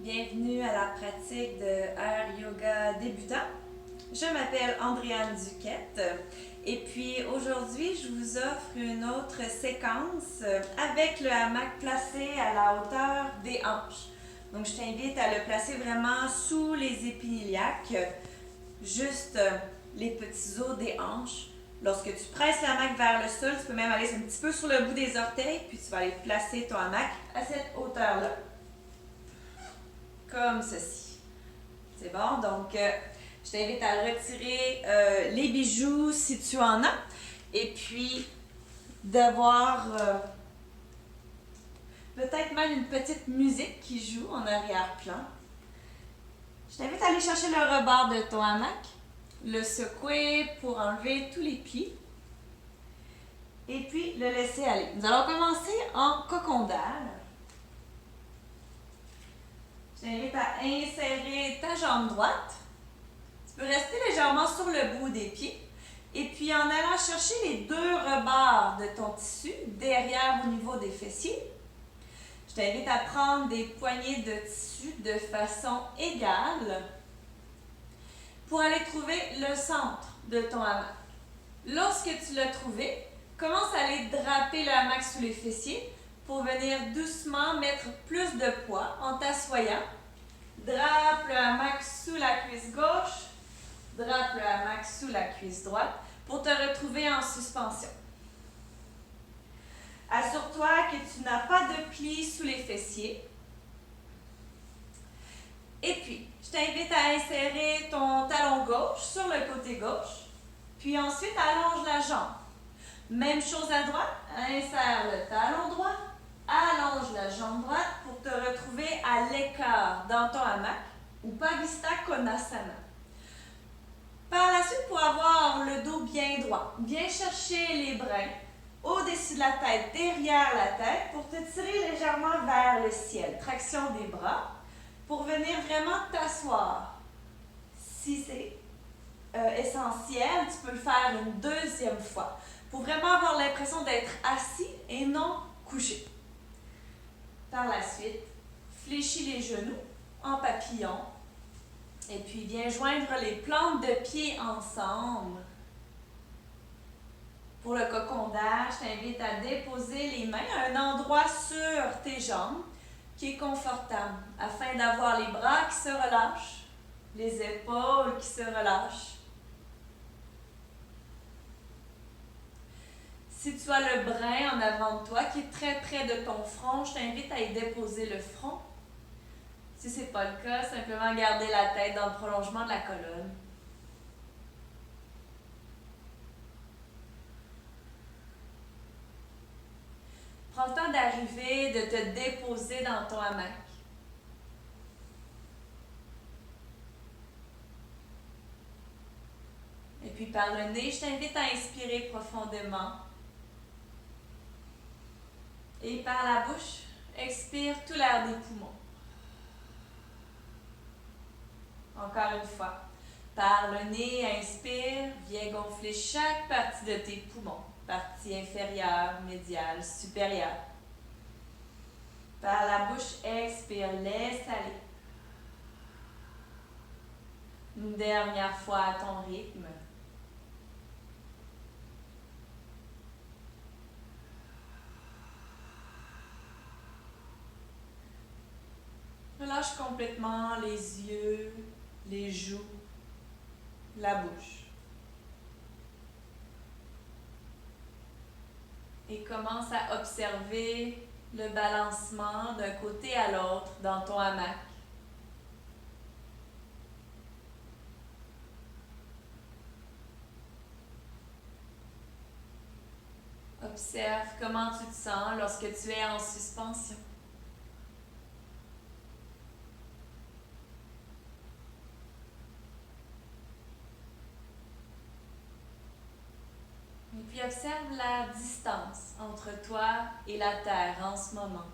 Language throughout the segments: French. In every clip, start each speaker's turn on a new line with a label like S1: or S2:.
S1: bienvenue à la pratique de Air Yoga débutant. Je m'appelle Andréane Duquette et puis aujourd'hui je vous offre une autre séquence avec le hamac placé à la hauteur des hanches. Donc je t'invite à le placer vraiment sous les épiniliaques, juste les petits os des hanches. Lorsque tu presses le hamac vers le sol, tu peux même aller un petit peu sur le bout des orteils, puis tu vas aller placer ton hamac à cette hauteur-là. Comme ceci. C'est bon? Donc, je t'invite à retirer les bijoux si tu en as. Et puis, d'avoir peut-être même une petite musique qui joue en arrière-plan. Je t'invite à aller chercher le rebord de ton hamac, le secouer pour enlever tous les plis. Et puis, le laisser aller. Nous allons commencer en cocon d'air. Je t'invite à insérer ta jambe droite. Tu peux rester légèrement sur le bout des pieds. Et puis, en allant chercher les deux rebords de ton tissu, derrière au niveau des fessiers, je t'invite à prendre des poignées de tissu de façon égale pour aller trouver le centre de ton hamac. Lorsque tu l'as trouvé, commence à aller draper le hamac sous les fessiers pour venir doucement mettre plus de poids en t'assoyant. Drape le hamac sous la cuisse gauche, drape le hamac sous la cuisse droite pour te retrouver en suspension. Assure-toi que tu n'as pas de plis sous les fessiers. Et puis, je t'invite à insérer ton talon gauche sur le côté gauche, puis ensuite allonge la jambe. Même chose à droite, insère le talon droit, allonge la jambe droite pour te retrouver à l'écart dans ton hamac ou Upavistha Konasana. Par la suite, pour avoir le dos bien droit, viens chercher les bras au-dessus de la tête, derrière la tête, pour te tirer légèrement vers le ciel. Traction des bras pour venir vraiment t'asseoir. Si c'est essentiel, tu peux le faire une deuxième fois pour vraiment avoir l'impression d'être assis et non couché. Par la suite, fléchis les genoux en papillon et puis viens joindre les plantes de pied ensemble. Pour le cocon d'air, je t'invite à déposer les mains à un endroit sur tes jambes qui est confortable afin d'avoir les bras qui se relâchent, les épaules qui se relâchent. Si tu as le brin en avant de toi qui est très près de ton front, je t'invite à y déposer le front. Si ce n'est pas le cas, simplement garder la tête dans le prolongement de la colonne. Prends le temps d'arriver, de te déposer dans ton hamac. Et puis par le nez, je t'invite à inspirer profondément. Et par la bouche, expire tout l'air des poumons. Encore une fois. Par le nez, inspire, viens gonfler chaque partie de tes poumons. Partie inférieure, médiale, supérieure. Par la bouche, expire, laisse aller. Une dernière fois à ton rythme. Relâche complètement les yeux, les joues, la bouche. Et commence à observer le balancement d'un côté à l'autre dans ton hamac. Observe comment tu te sens lorsque tu es en suspension. Et puis observe la distance entre toi et la terre en ce moment.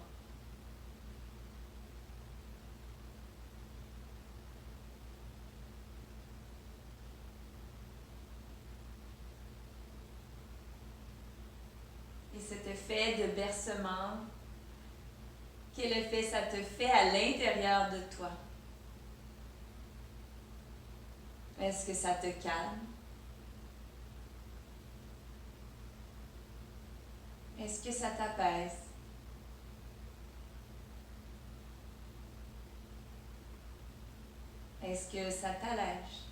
S1: Et cet effet de bercement Quel effet ça te fait à l'intérieur de toi? Est-ce que ça te calme? Est-ce que ça t'apaise? Est-ce que ça t'allège?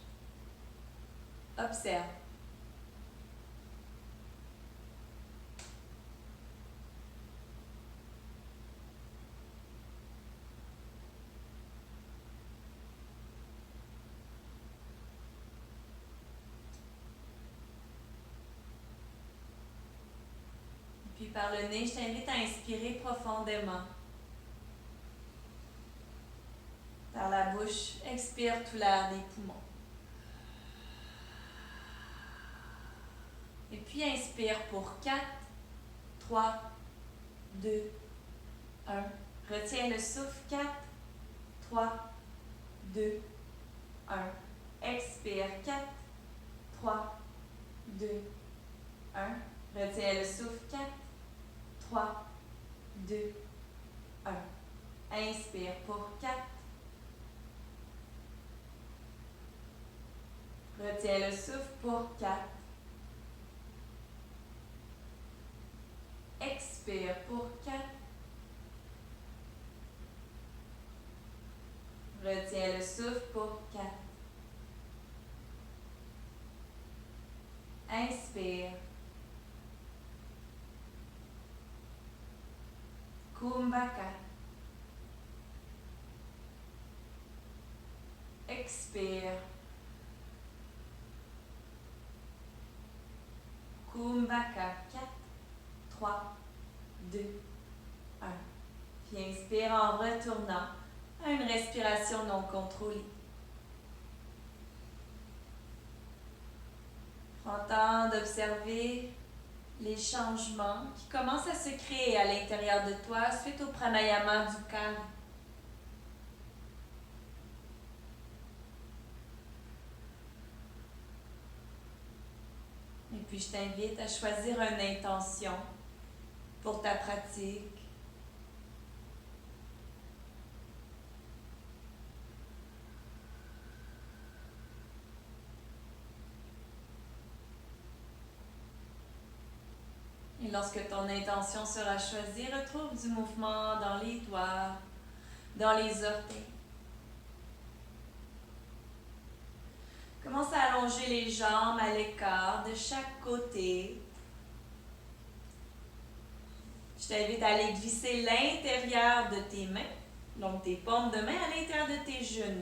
S1: Observe. Puis par le nez, je t'invite à inspirer profondément. Par la bouche, expire tout l'air des poumons. Et puis inspire pour 4, 3, 2, 1. Retiens le souffle. 4, 3, 2, 1. Expire. 4, 3, 2, 1. Retiens le souffle. 4, 3, 2, 1. Inspire pour 4. Retiens le souffle pour 4. Expire pour 4. Retiens le souffle pour 4. Inspire. Kumbhaka. Expire. Kumbhaka. 4, 3, 2, 1. Puis inspire en retournant à une respiration non contrôlée. Prends le temps d'observer les changements qui commencent à se créer à l'intérieur de toi suite au pranayama du cœur. Et puis je t'invite à choisir une intention pour ta pratique. Et lorsque ton intention sera choisie, retrouve du mouvement dans les doigts, dans les orteils. Commence à allonger les jambes à l'écart de chaque côté. Je t'invite à aller glisser l'intérieur de tes mains, donc tes paumes de main à l'intérieur de tes genoux.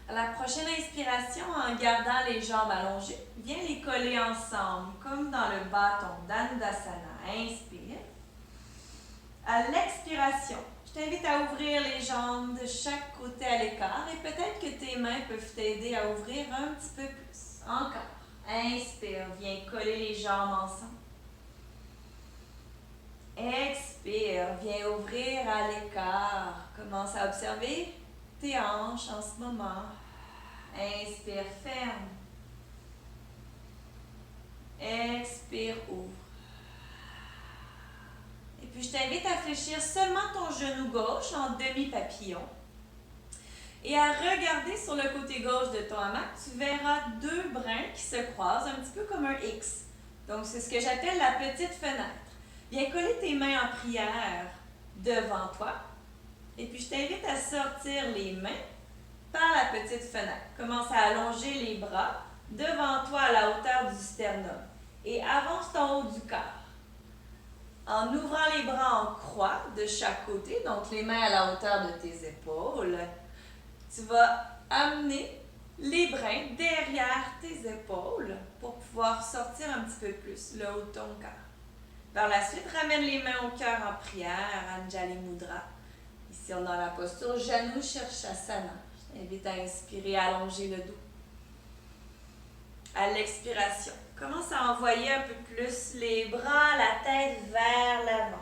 S1: À la prochaine inspiration, en gardant les jambes allongées, viens les coller ensemble, comme dans le bâton d'Andasana. Inspire. À l'expiration, je t'invite à ouvrir les jambes de chaque côté à l'écart et peut-être que tes mains peuvent t'aider à ouvrir un petit peu plus. Encore. Inspire, viens coller les jambes ensemble. Expire, viens ouvrir à l'écart. Commence à observer tes hanches en ce moment. Inspire, ferme. Expire, ouvre. Et puis je t'invite à fléchir seulement ton genou gauche en demi-papillon. Et à regarder sur le côté gauche de ton hamac, tu verras deux brins qui se croisent, un petit peu comme un X. Donc c'est ce que j'appelle la petite fenêtre. Viens coller tes mains en prière devant toi. Et puis je t'invite à sortir les mains par la petite fenêtre. Commence à allonger les bras devant toi à la hauteur du sternum. Et avance ton haut du corps. En ouvrant les bras en croix de chaque côté, donc les mains à la hauteur de tes épaules, tu vas amener les brins derrière tes épaules pour pouvoir sortir un petit peu plus le haut de ton corps. Par la suite, ramène les mains au cœur en prière, Anjali Mudra. Ici, on est dans la posture Janu Shirshasana. Je t'invite à inspirer, à allonger le dos. À l'expiration, commence à envoyer un peu plus les bras, la tête vers l'avant.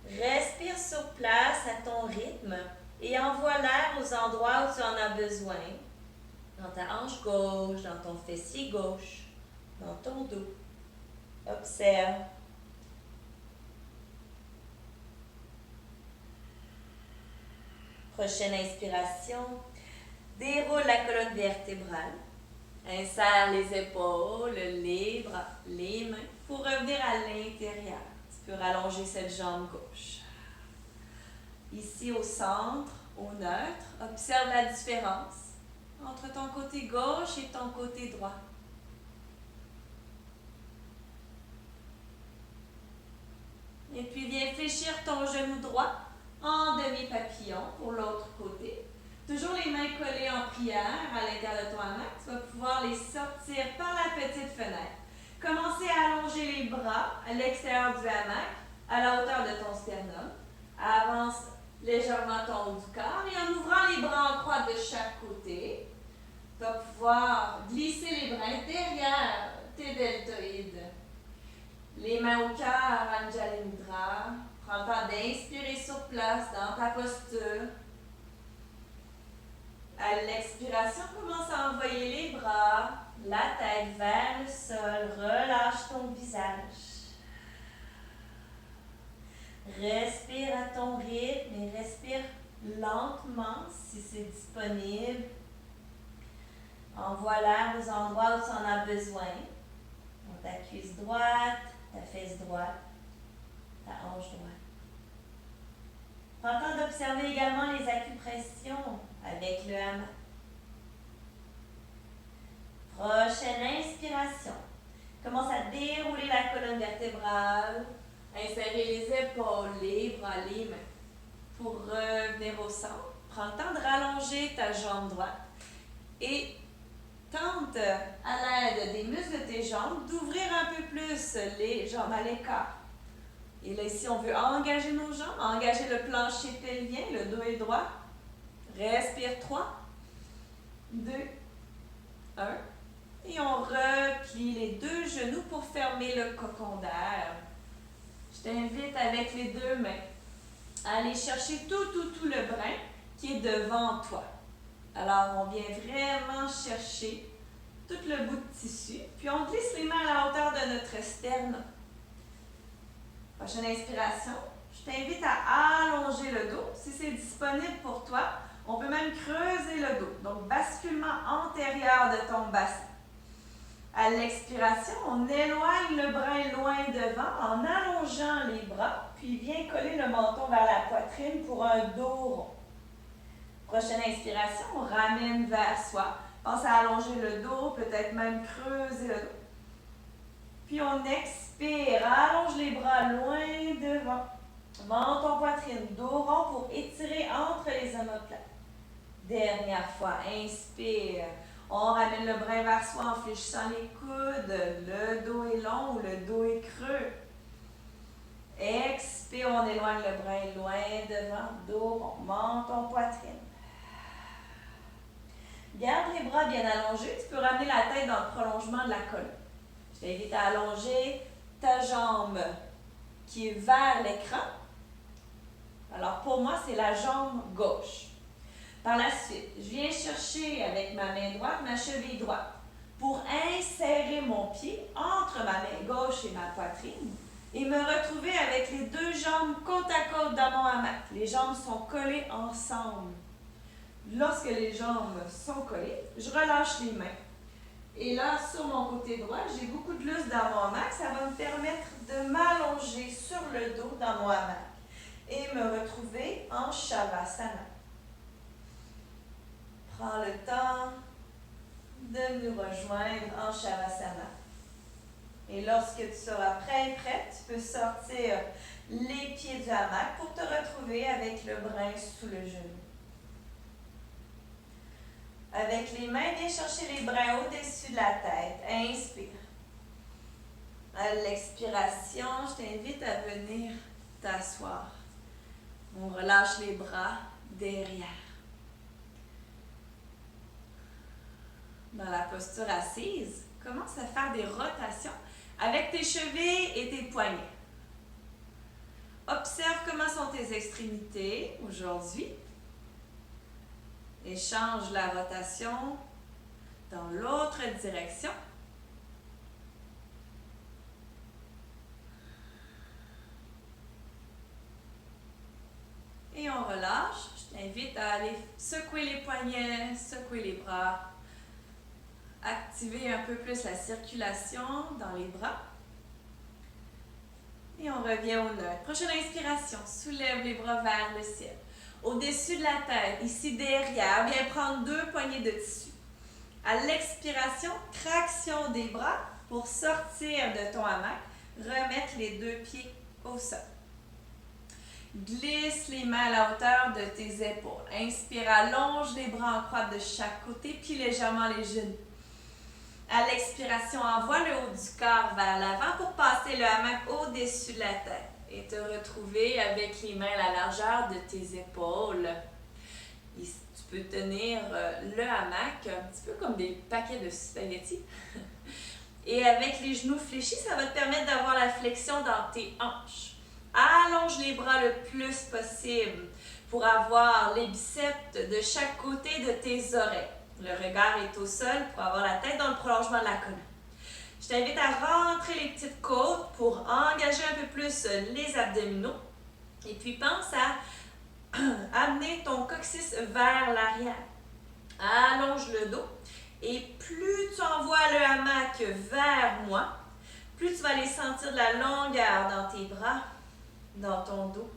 S1: Respire sur place à ton rythme et envoie l'air aux endroits où tu en as besoin. Dans ta hanche gauche, dans ton fessier gauche, dans ton dos. Observe. Prochaine inspiration. Déroule la colonne vertébrale. Insère les épaules, les bras, les mains pour revenir à l'intérieur. Tu peux rallonger cette jambe gauche. Ici au centre, au neutre, observe la différence entre ton côté gauche et ton côté droit. Et puis viens fléchir ton genou droit en demi-papillon pour l'autre côté. Toujours les mains collées en prière à l'intérieur de ton hamac. Tu vas pouvoir les sortir par la petite fenêtre. Commencez à allonger les bras à l'extérieur du hamac, à la hauteur de ton sternum. Avance légèrement ton haut du corps et en ouvrant les bras en croix de chaque côté, tu vas pouvoir glisser les bras derrière tes deltoïdes. Les mains au cœur, Anjali Mudra. Prends le temps d'inspirer sur place dans ta posture. À l'expiration, commence à envoyer les bras, la tête vers le sol. Relâche ton visage. Respire à ton rythme et respire lentement si c'est disponible. Envoie l'air aux endroits où tu en as besoin. Donc, ta cuisse droite, ta fesse droite, ta hanche droite. Prends le temps d'observer également les acupressions avec le hamac. Prochaine inspiration. Commence à dérouler la colonne vertébrale. Insérer les épaules, les bras, les mains. Pour revenir au centre, prends le temps de rallonger ta jambe droite. Et tente, à l'aide des muscles de tes jambes, d'ouvrir un peu plus les jambes à l'écart. Et là, ici, on veut engager nos jambes, engager le plancher pelvien, le dos est droit. Respire 3, 2, 1. Et on replie les deux genoux pour fermer le cocon d'air. Je t'invite avec les deux mains à aller chercher tout le brin qui est devant toi. Alors, on vient vraiment chercher tout le bout de tissu. Puis, on glisse les mains à la hauteur de notre sternum. Prochaine inspiration. Je t'invite à allonger le dos. Si c'est disponible pour toi, on peut même creuser le dos. Donc, basculement antérieur de ton bassin. À l'expiration, on éloigne le brin loin devant en allongeant les bras, puis viens coller le menton vers la poitrine pour un dos rond. Prochaine inspiration, on ramène vers soi. Pense à allonger le dos, peut-être même creuser le dos. Puis on expire, allonge les bras loin devant. Menton, poitrine, dos rond pour étirer entre les omoplates. Dernière fois, inspire. On ramène le brin vers soi en fléchissant les coudes. Le dos est long ou le dos est creux. Expire, on éloigne le brin loin devant. Dos rond, menton, poitrine. Garde les bras bien allongés. Tu peux ramener la tête dans le prolongement de la colonne. Je t'invite à allonger ta jambe qui est vers l'écran. Alors pour moi, c'est la jambe gauche. Par la suite, je viens chercher avec ma main droite ma cheville droite pour insérer mon pied entre ma main gauche et ma poitrine et me retrouver avec les deux jambes côte à côte dans mon hamac. Les jambes sont collées ensemble. Lorsque les jambes sont collées, je relâche les mains. Et là, sur mon côté droit, j'ai beaucoup de lustre dans mon hamac. Ça va me permettre de m'allonger sur le dos dans mon hamac et me retrouver en Shavasana. Prends le temps de nous rejoindre en Shavasana. Et lorsque tu seras prêt et prête, tu peux sortir les pieds du hamac pour te retrouver avec le brin sous le genou. Avec les mains, viens chercher les brins au-dessus de la tête. Inspire. À l'expiration, je t'invite à venir t'asseoir. On relâche les bras derrière. Dans la posture assise, commence à faire des rotations avec tes chevilles et tes poignets. Observe comment sont tes extrémités aujourd'hui. Et change la rotation dans l'autre direction. Et on relâche. Je t'invite à aller secouer les poignets, secouer les bras. Activer un peu plus la circulation dans les bras. Et on revient au neutre. Prochaine inspiration, soulève les bras vers le ciel. Au-dessus de la tête, ici derrière, viens prendre 2 poignées de tissu. À l'expiration, traction des bras pour sortir de ton hamac. Remettre les 2 pieds au sol. Glisse les mains à la hauteur de tes épaules. Inspire, allonge les bras en croix de chaque côté, puis légèrement les genoux. À l'expiration, envoie le haut du corps vers l'avant pour passer le hamac au-dessus de la tête et te retrouver avec les mains à la largeur de tes épaules. Et tu peux tenir le hamac un petit peu comme des paquets de spaghettis. Et avec les genoux fléchis, ça va te permettre d'avoir la flexion dans tes hanches. Allonge les bras le plus possible pour avoir les biceps de chaque côté de tes oreilles. Le regard est au sol pour avoir la tête dans le prolongement de la colonne. Je t'invite à rentrer les petites côtes pour engager un peu plus les abdominaux. Et puis pense à amener ton coccyx vers l'arrière. Allonge le dos. Et plus tu envoies le hamac vers moi, plus tu vas aller sentir de la longueur dans tes bras, dans ton dos.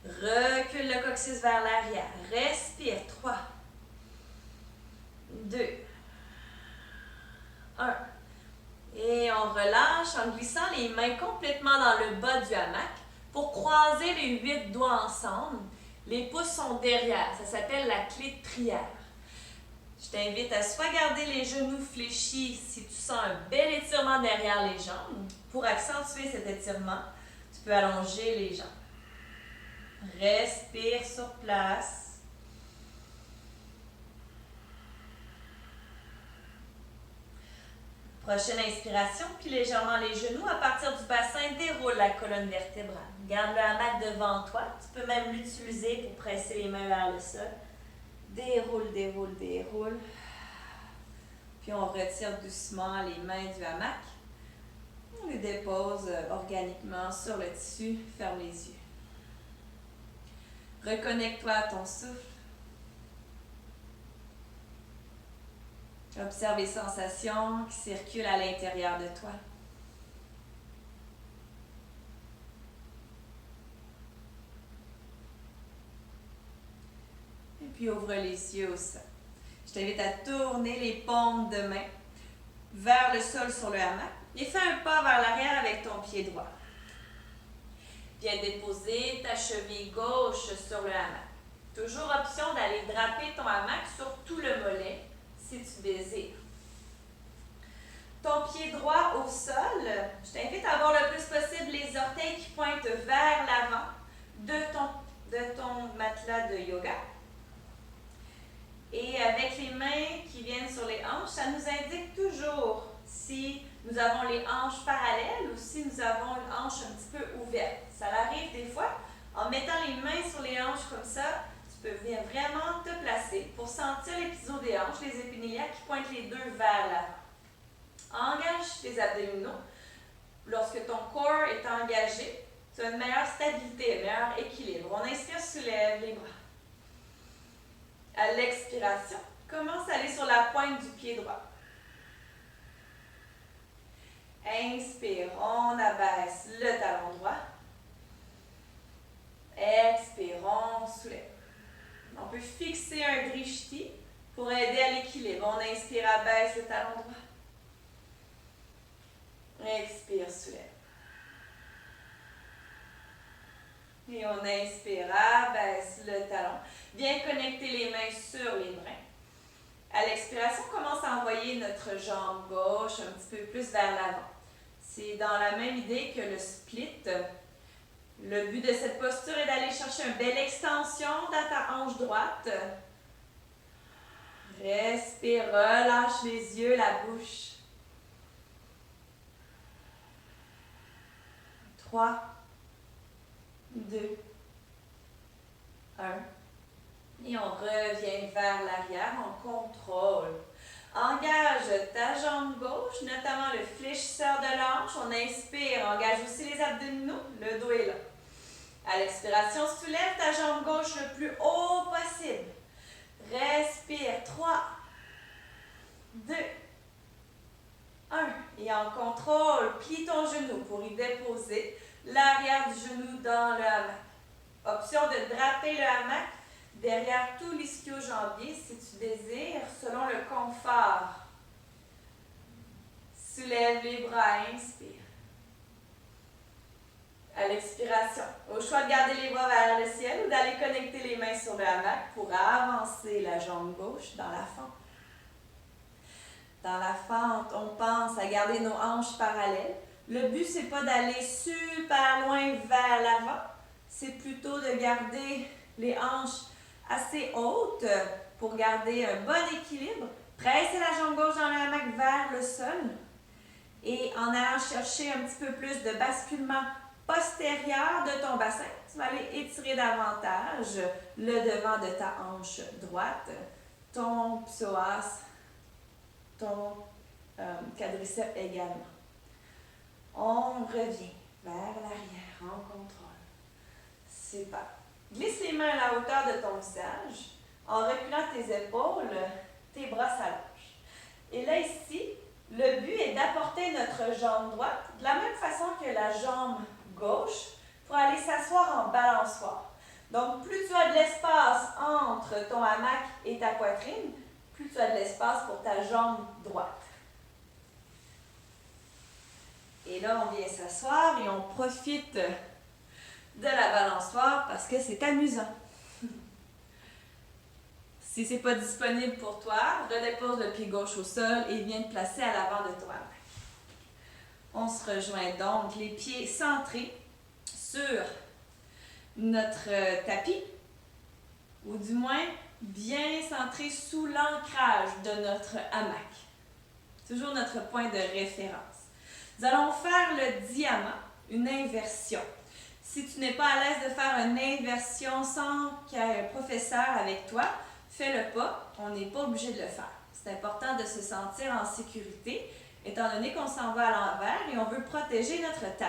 S1: Recule le coccyx vers l'arrière. Respire. 3, 2, 1. Et on relâche en glissant les mains complètement dans le bas du hamac pour croiser les 8 doigts ensemble. Les pouces sont derrière. Ça s'appelle la clé de prière. Je t'invite à soit garder les genoux fléchis si tu sens un bel étirement derrière les jambes. Pour accentuer cet étirement, tu peux allonger les jambes. Respire sur place. Prochaine inspiration, puis légèrement les genoux. À partir du bassin, déroule la colonne vertébrale. Garde le hamac devant toi. Tu peux même l'utiliser pour presser les mains vers le sol. Déroule, déroule, déroule. Puis on retire doucement les mains du hamac. On les dépose organiquement sur le tissu. Ferme les yeux. Reconnecte-toi à ton souffle. Observe les sensations qui circulent à l'intérieur de toi. Et puis ouvre les yeux au sol. Je t'invite à tourner les paumes de main vers le sol sur le hamac et fais un pas vers l'arrière avec ton pied droit. Viens déposer ta cheville gauche sur le hamac. Toujours option d'aller draper ton hamac sur tout le mollet si tu désires. Ton pied droit au sol, je t'invite à avoir le plus possible les orteils qui pointent vers l'avant de ton matelas de yoga. Et avec les mains qui viennent sur les hanches, ça nous indique toujours si nous avons les hanches parallèles ou si nous avons une hanche un petit peu ouverte. Ça arrive des fois, en mettant les mains sur les hanches comme ça, tu peux venir vraiment te placer pour sentir les pistons des hanches, les épinilliacs qui pointent les deux vers l'avant. Engage tes abdominaux. Lorsque ton corps est engagé, tu as une meilleure stabilité, un meilleur équilibre. On inspire, soulève les bras. À l'expiration, commence à aller sur la pointe du pied droit. Inspire, on abaisse le talon droit. Expire, on soulève. On peut fixer un drishti pour aider à l'équilibre. On inspire, abaisse le talon droit. Expire, soulève. Et on inspire, abaisse le talon. Viens connecter les mains sur les brins. À l'expiration, on commence à envoyer notre jambe gauche un petit peu plus vers l'avant. C'est dans la même idée que le split. Le but de cette posture est d'aller chercher une belle extension dans ta hanche droite. Respire, relâche les yeux, la bouche. 3, 2, 1. Et on revient vers l'arrière, on contrôle. Engage ta jambe gauche, notamment le fléchisseur de l'hanche. On inspire, engage aussi les abdominaux, le dos est là. À l'expiration, soulève ta jambe gauche le plus haut possible. Respire. 3, 2, 1. Et en contrôle, plie ton genou pour y déposer l'arrière du genou dans le hamac. Option de draper le hamac derrière tout l'ischio-jambier si tu désires, selon le confort. Soulève les bras, inspire. À l'expiration, au choix de garder les bras vers le ciel ou d'aller connecter les mains sur le hamac pour avancer la jambe gauche dans la fente. Dans la fente, on pense à garder nos hanches parallèles. Le but, c'est pas d'aller super loin vers l'avant, c'est plutôt de garder les hanches assez hautes pour garder un bon équilibre. Presser la jambe gauche dans le hamac vers le sol et en allant chercher un petit peu plus de basculement postérieur de ton bassin, tu vas aller étirer davantage le devant de ta hanche droite, ton psoas, ton quadriceps également. On revient vers l'arrière en contrôle. Super. Glisse les mains à la hauteur de ton visage. En reculant tes épaules, tes bras s'allongent. Et là, ici, le but est d'apporter notre jambe droite de la même façon que la jambe gauche pour aller s'asseoir en balançoire. Donc, plus tu as de l'espace entre ton hamac et ta poitrine, plus tu as de l'espace pour ta jambe droite. Et là, on vient s'asseoir et on profite de la balançoire parce que c'est amusant. Si ce n'est pas disponible pour toi, redépose le pied gauche au sol et viens te placer à l'avant de toi. On se rejoint donc les pieds centrés sur notre tapis, ou du moins bien centrés sous l'ancrage de notre hamac. Toujours notre point de référence. Nous allons faire le diamant, une inversion. Si tu n'es pas à l'aise de faire une inversion sans qu'il y ait un professeur avec toi, fais-le pas, on n'est pas obligé de le faire. C'est important de se sentir en sécurité, étant donné qu'on s'en va à l'envers et on veut protéger notre tête.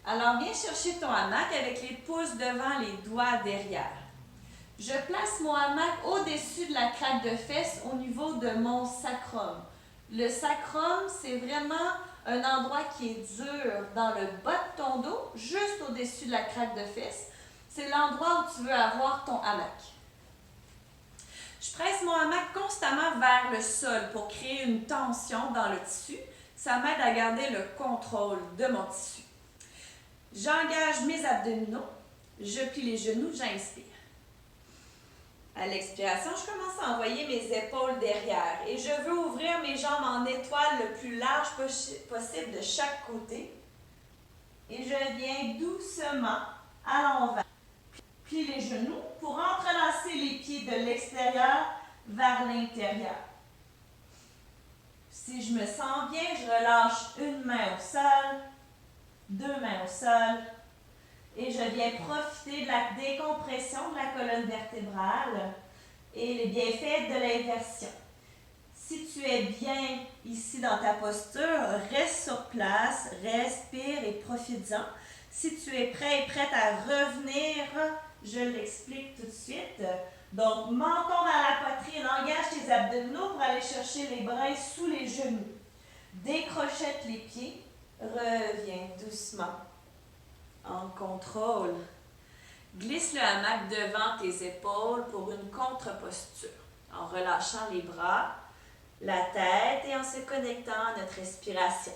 S1: Alors, viens chercher ton hamac avec les pouces devant, les doigts derrière. Je place mon hamac au-dessus de la craque de fesses au niveau de mon sacrum. Le sacrum, c'est vraiment un endroit qui est dur dans le bas de ton dos, juste au-dessus de la craque de fesses. C'est l'endroit où tu veux avoir ton hamac. Je presse mon hamac constamment vers le sol pour créer une tension dans le tissu. Ça m'aide à garder le contrôle de mon tissu. J'engage mes abdominaux, je plie les genoux, j'inspire. À l'expiration, je commence à envoyer mes épaules derrière et je veux ouvrir mes jambes en étoile le plus large possible de chaque côté. Et je viens doucement à l'envers. Plie les genoux pour entrelacer les pieds de l'extérieur vers l'intérieur. Si je me sens bien, je relâche une main au sol, 2 mains au sol. Et je viens profiter de la décompression de la colonne vertébrale et les bienfaits de l'inversion. Si tu es bien ici dans ta posture, reste sur place, respire et profites-en. Si tu es prêt et prête à revenir, je l'explique tout de suite. Donc, menton vers la poitrine, engage tes abdominaux pour aller chercher les bras sous les genoux. Décrochette les pieds, reviens doucement. En contrôle. Glisse le hamac devant tes épaules pour une contre-posture, en relâchant les bras, la tête et en se connectant à notre respiration.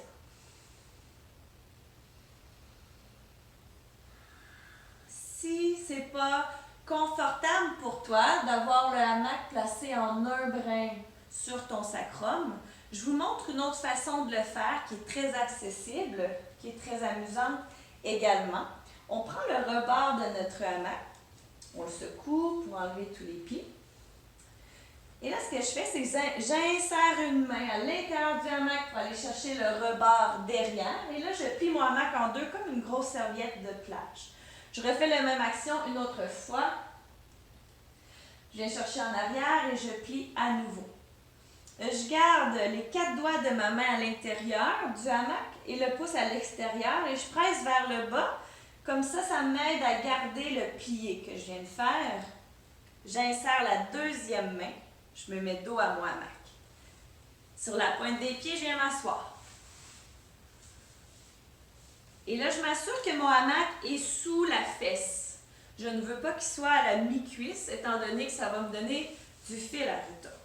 S1: Si ce n'est pas confortable pour toi d'avoir le hamac placé en un brin sur ton sacrum, je vous montre une autre façon de le faire qui est très accessible, qui est très amusante également. On prend le rebord de notre hamac, on le secoue pour enlever tous les plis. Et là, ce que je fais, c'est que j'insère une main à l'intérieur du hamac pour aller chercher le rebord derrière. Et là, je plie mon hamac en deux comme une grosse serviette de plage. Je refais la même action une autre fois. Je viens chercher en arrière et je plie à nouveau. Je garde les 4 doigts de ma main à l'intérieur du hamac et le pouce à l'extérieur et je presse vers le bas Comme ça m'aide à garder le plié que je viens de faire. J'insère la deuxième main. Je me mets dos à mon hamac. Sur la pointe des pieds, je viens m'asseoir. Et là, je m'assure que mon hamac est sous la fesse. Je ne veux pas qu'il soit à la mi-cuisse, étant donné que ça va me donner du fil à retordre.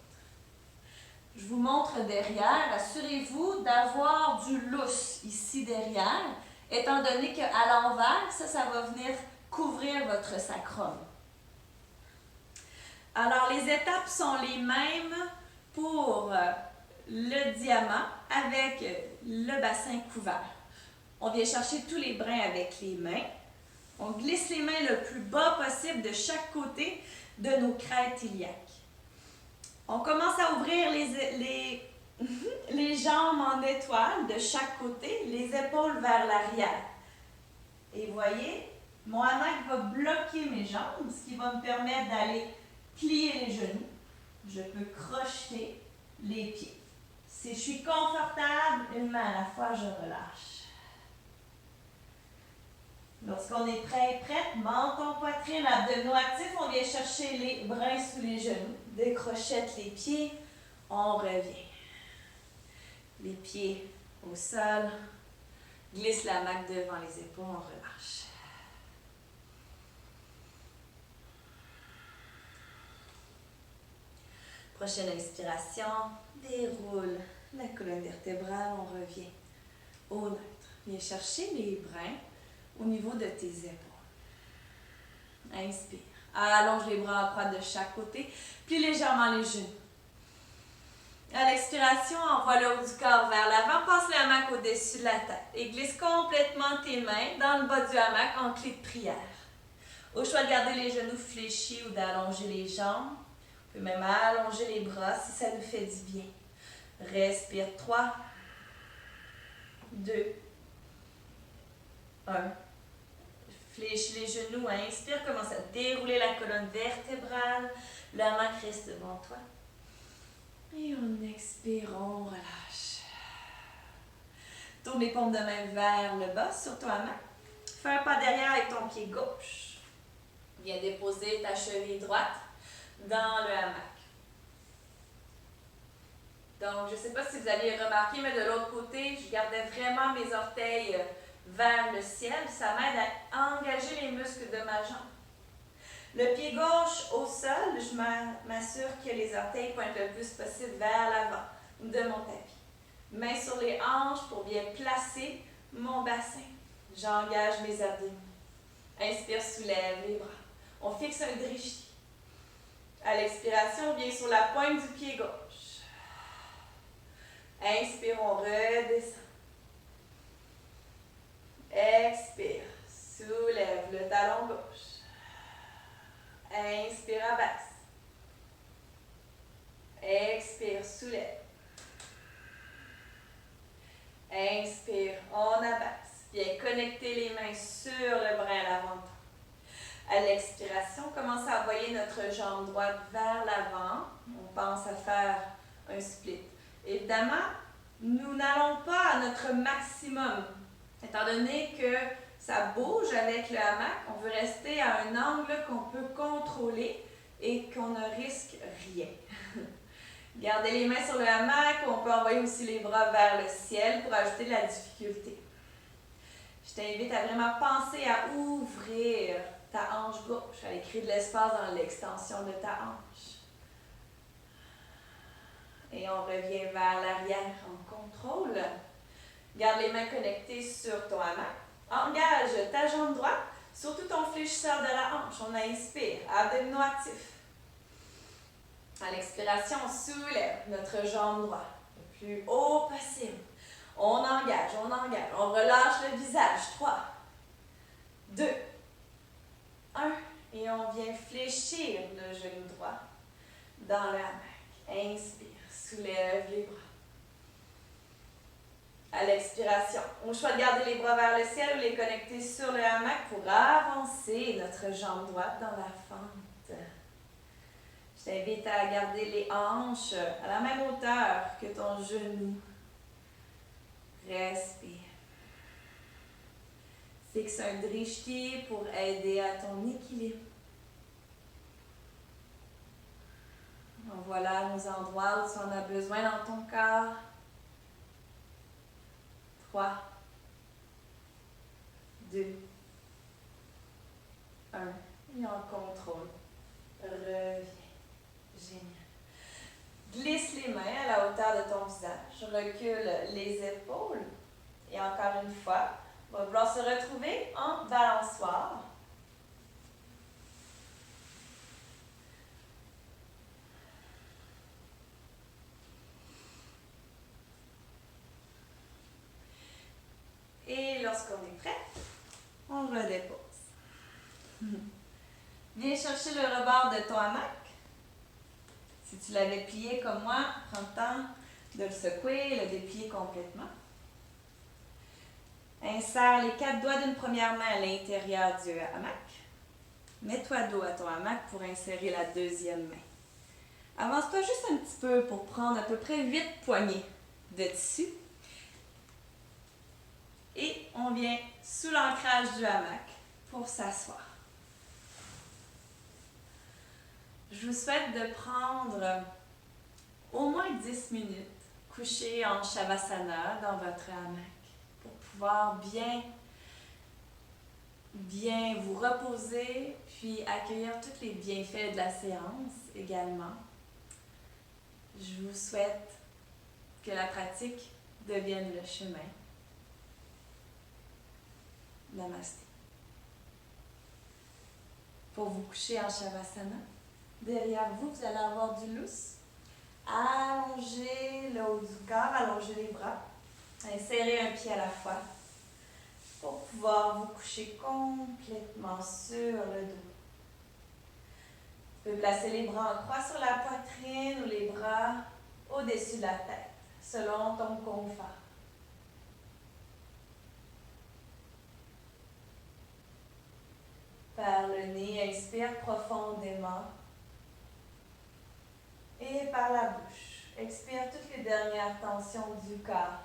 S1: Je vous montre derrière. Assurez-vous d'avoir du lousse ici derrière, étant donné qu'à l'envers, ça va venir couvrir votre sacrum. Alors, les étapes sont les mêmes pour le diamant avec le bassin couvert. On vient chercher tous les brins avec les mains. On glisse les mains le plus bas possible de chaque côté de nos crêtes iliaques. On commence à ouvrir les jambes en étoile de chaque côté, les épaules vers l'arrière. Et voyez, mon hamac va bloquer mes jambes, ce qui va me permettre d'aller plier les genoux. Je peux crocheter les pieds. Si je suis confortable, une main à la fois, je relâche. Lorsqu'on est prêt et prête, menton, poitrine, abdominaux actifs, on vient chercher les brins sous les genoux, décrochette les pieds, on revient. Les pieds au sol, glisse la hamac devant les épaules, on relâche. Prochaine inspiration, déroule la colonne vertébrale, on revient au neutre. Viens chercher les brins au niveau de tes épaules. Inspire. Allonge les bras en croix de chaque côté. Plie légèrement les genoux. À l'expiration, envoie le haut du corps vers l'avant. Passe le hamac au-dessus de la tête. Et glisse complètement tes mains dans le bas du hamac en clé de prière. Au choix de garder les genoux fléchis ou d'allonger les jambes. Vous pouvez même allonger les bras si ça nous fait du bien. Respire. 3, 2, 1. Fléchis les genoux, inspire, commence à dérouler la colonne vertébrale, le hamac reste devant toi. Et on expire, on relâche. Tourne les paumes de main vers le bas sur ton hamac. Fais un pas derrière avec ton pied gauche. Viens déposer ta cheville droite dans le hamac. Donc, je ne sais pas si vous avez remarqué, mais de l'autre côté, je gardais vraiment mes orteils vers le ciel. Ça m'aide à engager les muscles de ma jambe. Le pied gauche au sol, je m'assure que les orteils pointent le plus possible vers l'avant de mon tapis. Mains sur les hanches pour bien placer mon bassin. J'engage mes abdominaux. Inspire, soulève les bras. On fixe un drishti. À l'expiration, on vient sur la pointe du pied gauche. Inspire, on redescend. Expire, soulève le talon gauche. Inspire, abaisse. Expire, soulève. Inspire, on abaisse. Viens connecter les mains sur le brin à l'avant. À l'expiration, commence à envoyer notre jambe droite vers l'avant. On pense à faire un split. Évidemment, nous n'allons pas à notre maximum. Étant donné que ça bouge avec le hamac, on veut rester à un angle qu'on peut contrôler et qu'on ne risque rien. Gardez les mains sur le hamac, on peut envoyer aussi les bras vers le ciel pour ajouter de la difficulté. Je t'invite à vraiment penser à ouvrir ta hanche gauche, à créer de l'espace dans l'extension de ta hanche. Et on revient vers l'arrière en contrôle. Garde les mains connectées sur ton hamac. Engage ta jambe droite, surtout ton fléchisseur de la hanche. On inspire, abdominaux actifs. À l'expiration, on soulève notre jambe droite le plus haut possible. On engage, on relâche le visage. 3, 2, 1. Et on vient fléchir le genou droit dans le hamac. Inspire, soulève les bras. À l'expiration, on choisit de garder les bras vers le ciel ou les connecter sur le hamac pour avancer notre jambe droite dans la fente. Je t'invite à garder les hanches à la même hauteur que ton genou. Respire. Fixe un drishti pour aider à ton équilibre. Voilà nos endroits où tu en as besoin dans ton corps. 3, 2, 1. Et en contrôle. Reviens. Génial. Glisse les mains à la hauteur de ton visage. Recule les épaules. Et encore une fois, on va vouloir se retrouver en balançoire. Et lorsqu'on est prêt, on redépose. Viens chercher le rebord de ton hamac. Si tu l'avais plié comme moi, prends le temps de le secouer et le déplier complètement. Insère les 4 doigts d'une première main à l'intérieur du hamac. Mets-toi dos à ton hamac pour insérer la deuxième main. Avance-toi juste un petit peu pour prendre à peu près 8 poignées de tissu. Et on vient sous l'ancrage du hamac pour s'asseoir. Je vous souhaite de prendre au moins 10 minutes couché en Shavasana dans votre hamac pour pouvoir bien vous reposer puis accueillir tous les bienfaits de la séance également. Je vous souhaite que la pratique devienne le chemin. Namasté. Pour vous coucher en Shavasana, derrière vous, vous allez avoir du lousse. Allongez le haut du corps, allongez les bras. Insérez un pied à la fois pour pouvoir vous coucher complètement sur le dos. Vous pouvez placer les bras en croix sur la poitrine ou les bras au-dessus de la tête, selon ton confort. Par le nez, inspire profondément. Et par la bouche, expire toutes les dernières tensions du corps.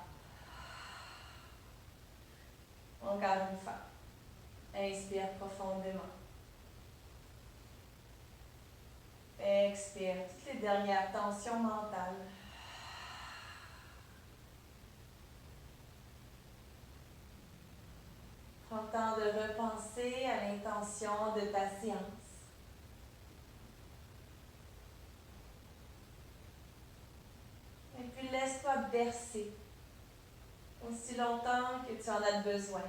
S1: Encore une fois. Inspire profondément. Expire toutes les dernières tensions mentales. Prends le temps de repenser à l'intention de ta séance. Et puis laisse-toi bercer aussi longtemps que tu en as besoin.